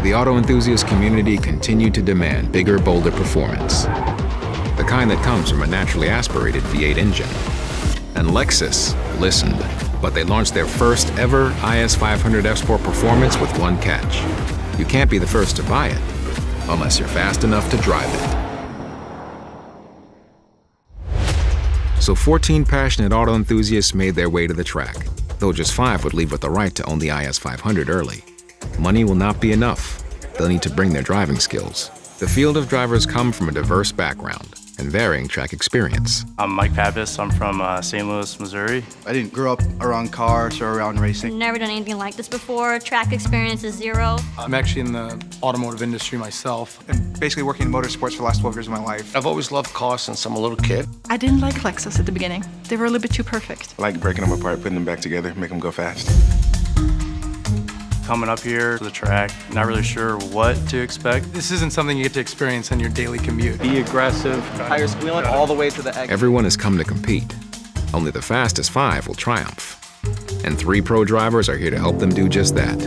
the auto enthusiast community continued to demand bigger, bolder performance. The kind that comes from a naturally aspirated V8 engine. And Lexus listened, but they launched their first ever IS 500 F-Sport performance with one catch. You can't be the first to buy it, unless you're fast enough to drive it. So 14 passionate auto enthusiasts made their way to the track, though just 5 would leave with the right to own the IS 500 early. Money will not be enough. They'll need to bring their driving skills. The field of drivers come from a diverse background and varying track experience. I'm Mike Pappas. I'm from St. Louis, Missouri. I didn't grow up around cars or around racing. Never done anything like this before. Track experience is 0. I'm actually in the automotive industry myself. And basically working in motorsports for the last 12 years of my life. I've always loved cars since I'm a little kid. I didn't like Lexus at the beginning. They were a little bit too perfect. I like breaking them apart, putting them back together, make them go fast. Coming up here to the track, not really sure what to expect. This isn't something you get to experience on your daily commute. Be aggressive, tire squealing all the way to the exit. Everyone has come to compete. Only the fastest 5 will triumph. And 3 pro drivers are here to help them do just that,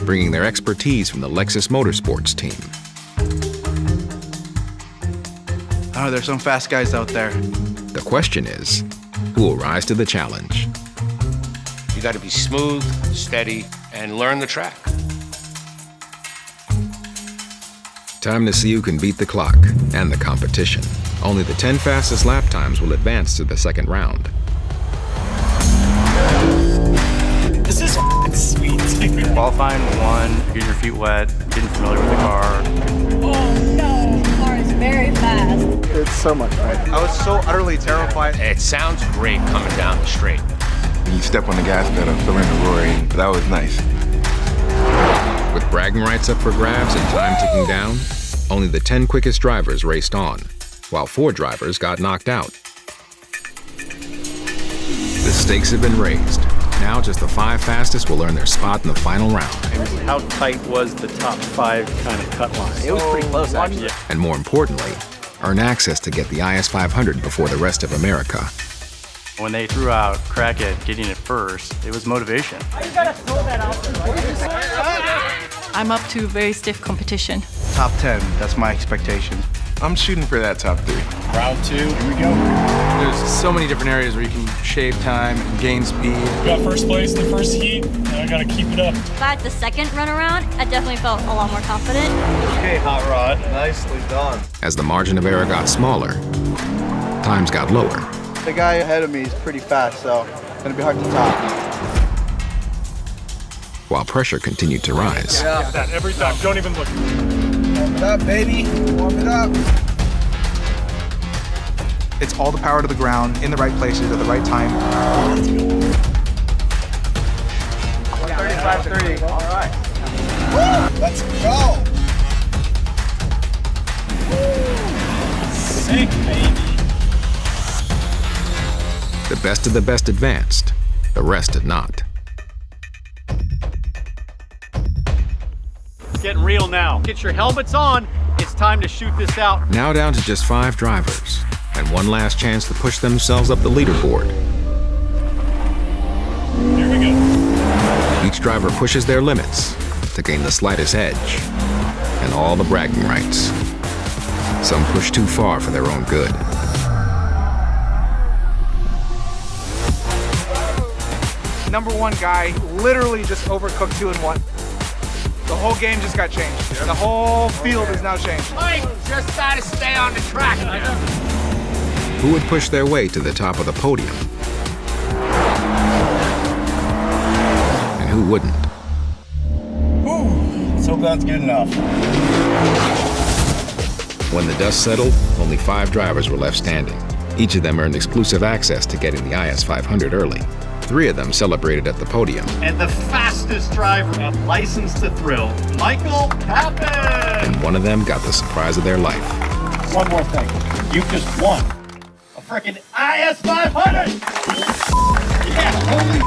bringing their expertise from the Lexus Motorsports team. Oh, there's some fast guys out there. The question is, who will rise to the challenge? You got to be smooth, steady, and learn the track. Time to see who can beat the clock and the competition. Only the 10 fastest lap times will advance to the second round. This is sweet. Qualifying 1, getting your feet wet, getting familiar with the car. Oh no, the car is very fast. It's so much fun. I was so utterly terrified. It sounds great coming down the straight. You step on the gas pedal, feeling the roaring. That was nice. With bragging rights up for grabs and time ticking down, only the 10 quickest drivers raced on, while 4 drivers got knocked out. The stakes have been raised. Now just the 5 fastest will earn their spot in the final round. How tight was the top 5 kind of cut line? It was pretty close, actually. And more importantly, earn access to get the IS 500 before the rest of America. When they threw out Crackett getting it first, it was motivation. I'm up to very stiff competition. Top 10, that's my expectation. I'm shooting for that top 3. Round 2, here we go. There's so many different areas where you can shave time and gain speed. Got first place in the first heat, and I gotta keep it up. But the second run around, I definitely felt a lot more confident. Okay, Hot Rod. Nicely done. As the margin of error got smaller, times got lower. The guy ahead of me is pretty fast, so it's gonna be hard to top. While pressure continued to rise. Yeah. That every time. Don't even look. Warm it up, baby. Warm it up. It's all the power to the ground, in the right places, at the right time. 135.30. All right. Woo! Let's go. Sick, baby. The best of the best advanced, the rest did not. Getting real now. Get your helmets on. It's time to shoot this out. Now down to just 5 drivers, and one last chance to push themselves up the leaderboard. Here we go. Each driver pushes their limits to gain the slightest edge, and all the bragging rights. Some push too far for their own good. #1 guy literally just overcooked 2 and 1. The whole game just got changed. The whole field is now changed. Mike, just gotta stay on the track now. Who would push their way to the top of the podium? And who wouldn't? Let's hope that's good enough. When the dust settled, only 5 drivers were left standing. Each of them earned exclusive access to getting the IS 500 early. 3 of them celebrated at the podium. And the fastest driver at License to Thrill, Michael Pappas. And one of them got the surprise of their life. One more thing. You just won a freaking IS 500. Yeah, holy.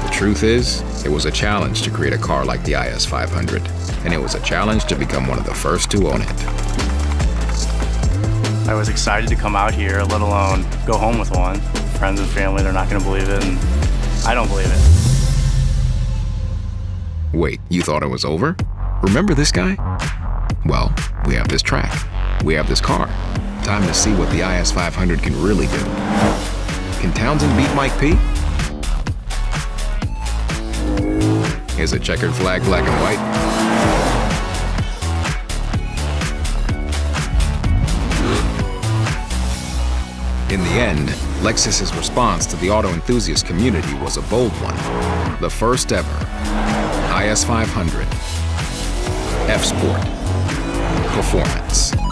The truth is, it was a challenge to create a car like the IS 500, and it was a challenge to become one of the first to own it. I was excited to come out here, let alone go home with one. friends and family, they're not going to believe it, and I don't believe it. Wait, you thought it was over? Remember this guy? Well, we have this track. We have this car. Time to see what the IS 500 can really do. Can Townsend beat Mike P? Is a checkered flag black and white? In the end, Lexus's response to the auto enthusiast community was a bold one. The first ever IS 500 F-Sport Performance.